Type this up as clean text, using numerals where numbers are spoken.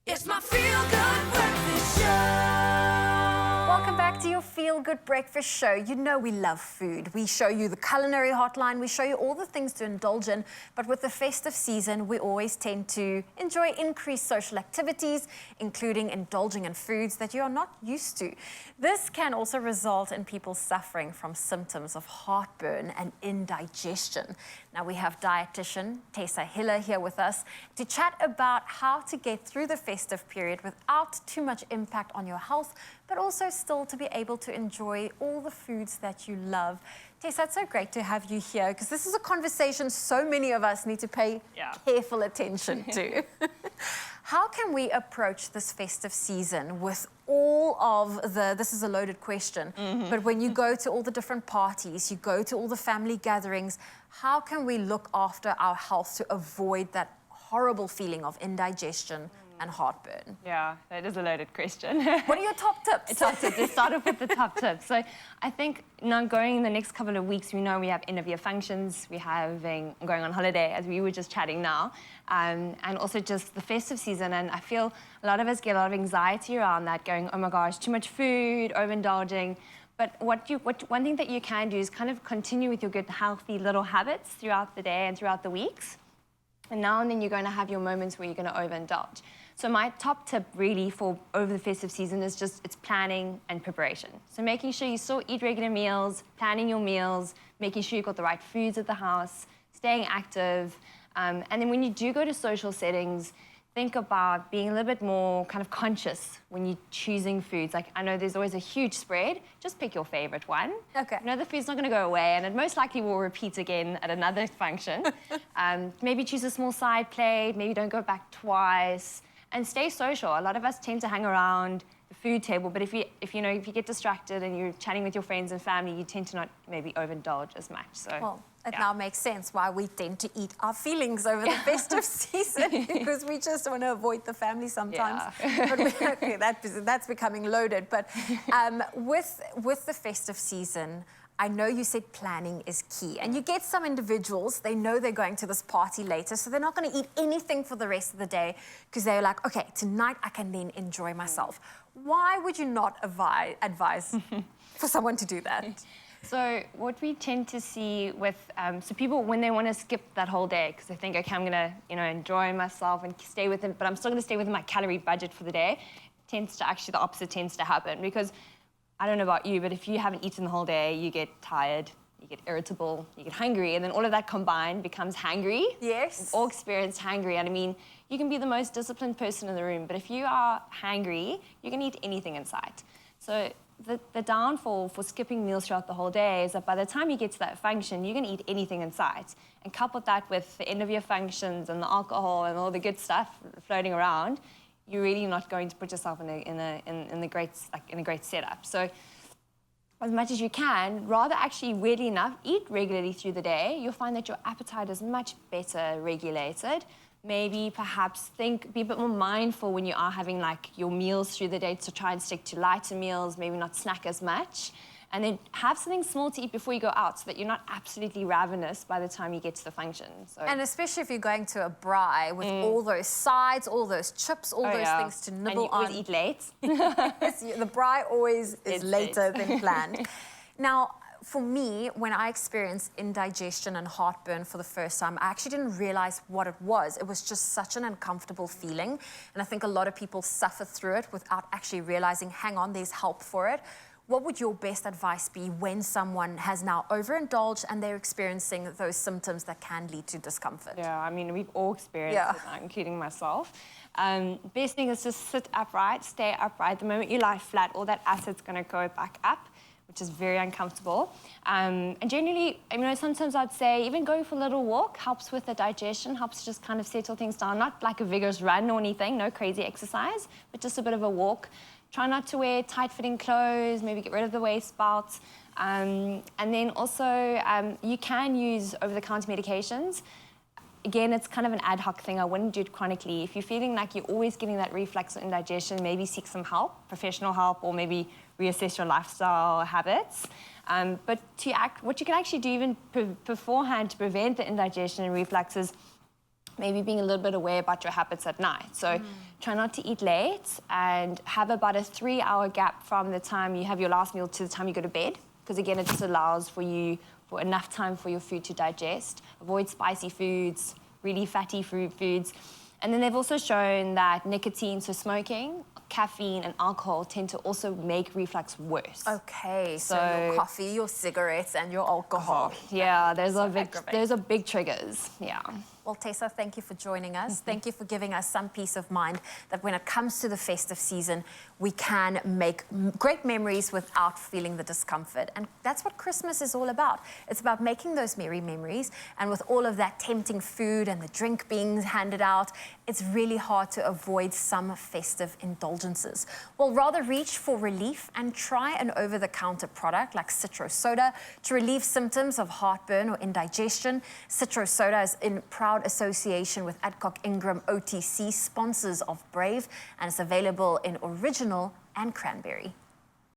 It's my feel-good breakfast show. Welcome back to your Feel Good Breakfast Show. You know we love food. We show you the culinary hotline. We show you all the things to indulge in. But with the festive season, we always tend to enjoy increased social activities, including indulging in foods that you are not used to. This can also result in people suffering from symptoms of heartburn and indigestion. Now we have dietitian Tessa Hiller here with us to chat about how to get through the festive period without too much impact on your health, but also still to be able to enjoy all the foods that you love. Tessa, it's so great to have you here because this is a conversation so many of us need to pay careful attention to. How can we approach this festive season with all of the, this is a loaded question, but when you go to all the different parties, you go to all the family gatherings, how can we look after our health to avoid that horrible feeling of indigestion and heartburn? Yeah, that is a loaded question. What are your top tips? Let's start off with the top tips. So I think now going in the next couple of weeks, we know we have end-of-year functions, going on holiday, as we were just chatting now, and also just the festive season. And I feel a lot of us get a lot of anxiety around that, going, oh my gosh, too much food, overindulging. But one thing that you can do is kind of continue with your good, healthy little habits throughout the day and throughout the weeks. And now and then you're going to have your moments where you're going to overindulge. So my top tip really for over the festive season is just it's planning and preparation. So making sure you still eat regular meals, planning your meals, making sure you've got the right foods at the house, staying active. And then when you do go to social settings, think about being a little bit more kind of conscious when you're choosing foods. Like, I know there's always a huge spread. Just pick your favorite one. Okay. You know the food's not going to go away, and it most likely will repeat again at another function. Maybe choose a small side plate. Maybe don't go back twice. And stay social. A lot of us tend to hang around the food table, but if you get distracted and you're chatting with your friends and family, you tend to not maybe overindulge as much. So, well, it now makes sense why we tend to eat our feelings over the festive season, because we just want to avoid the family sometimes. Yeah. But that's becoming loaded. But with the festive season, I know you said planning is key. And you get some individuals, they know they're going to this party later, so they're not going to eat anything for the rest of the day because they're like, okay, tonight I can then enjoy myself. Why would you not advise for someone to do that? So what we tend to see with, so people, when they want to skip that whole day, because they think, okay, I'm going to, enjoy myself and stay with it, but I'm still going to stay within my calorie budget for the day, the opposite tends to happen. Because I don't know about you, but if you haven't eaten the whole day, you get tired, you get irritable, you get hungry, and then all of that combined becomes hangry. Yes. We've all experienced hangry, and I mean, you can be the most disciplined person in the room, but if you are hangry, you can eat anything in sight. So the downfall for skipping meals throughout the whole day is that by the time you get to that function, you can eat anything in sight. And couple that with the end-of-year functions and the alcohol and all the good stuff floating around, you're really not going to put yourself in a great setup. So as much as you can, rather actually, weirdly enough, eat regularly through the day. You'll find that your appetite is much better regulated. Maybe perhaps be a bit more mindful when you are having like your meals through the day to try and stick to lighter meals, maybe not snack as much. And then have something small to eat before you go out so that you're not absolutely ravenous by the time you get to the function. So. And especially if you're going to a braai with all those sides, all those chips, all those things to nibble on. And you always eat late. Yes, the braai always is later than planned. Now, for me, when I experienced indigestion and heartburn for the first time, I actually didn't realize what it was. It was just such an uncomfortable feeling. And I think a lot of people suffer through it without actually realizing, hang on, there's help for it. What would your best advice be when someone has now overindulged and they're experiencing those symptoms that can lead to discomfort? Yeah, I mean, we've all experienced it, including myself. Best thing is just sit upright, stay upright. The moment you lie flat, all that acid's going to go back up, which is very uncomfortable. And generally, sometimes I'd say even going for a little walk helps with the digestion, helps just kind of settle things down. Not like a vigorous run or anything, no crazy exercise, but just a bit of a walk. Try not to wear tight-fitting clothes, maybe get rid of the waist belts. And then also, you can use over-the-counter medications. Again, it's kind of an ad hoc thing. I wouldn't do it chronically. If you're feeling like you're always getting that reflux or indigestion, maybe seek some help, professional help, or maybe reassess your lifestyle habits. But what you can actually do even beforehand to prevent the indigestion and reflux is maybe being a little bit aware about your habits at night. So try not to eat late and have about a 3-hour gap from the time you have your last meal to the time you go to bed. Because again, it just allows for enough time for your food to digest. Avoid spicy foods, really fatty foods. And then they've also shown that nicotine, so smoking, caffeine and alcohol tend to also make reflux worse. Okay, so your coffee, your cigarettes and your alcohol. Yeah, those are big triggers, yeah. Well, Tessa, thank you for joining us. Thank you for giving us some peace of mind that when it comes to the festive season, we can make great memories without feeling the discomfort. And that's what Christmas is all about. It's about making those merry memories. And with all of that tempting food and the drink being handed out, it's really hard to avoid some festive indulgences. Well, rather reach for relief and try an over-the-counter product like CITRO-SODA to relieve symptoms of heartburn or indigestion. CITRO-SODA is in proud association with Adcock Ingram OTC, sponsors of Brave, and it's available in original and cranberry.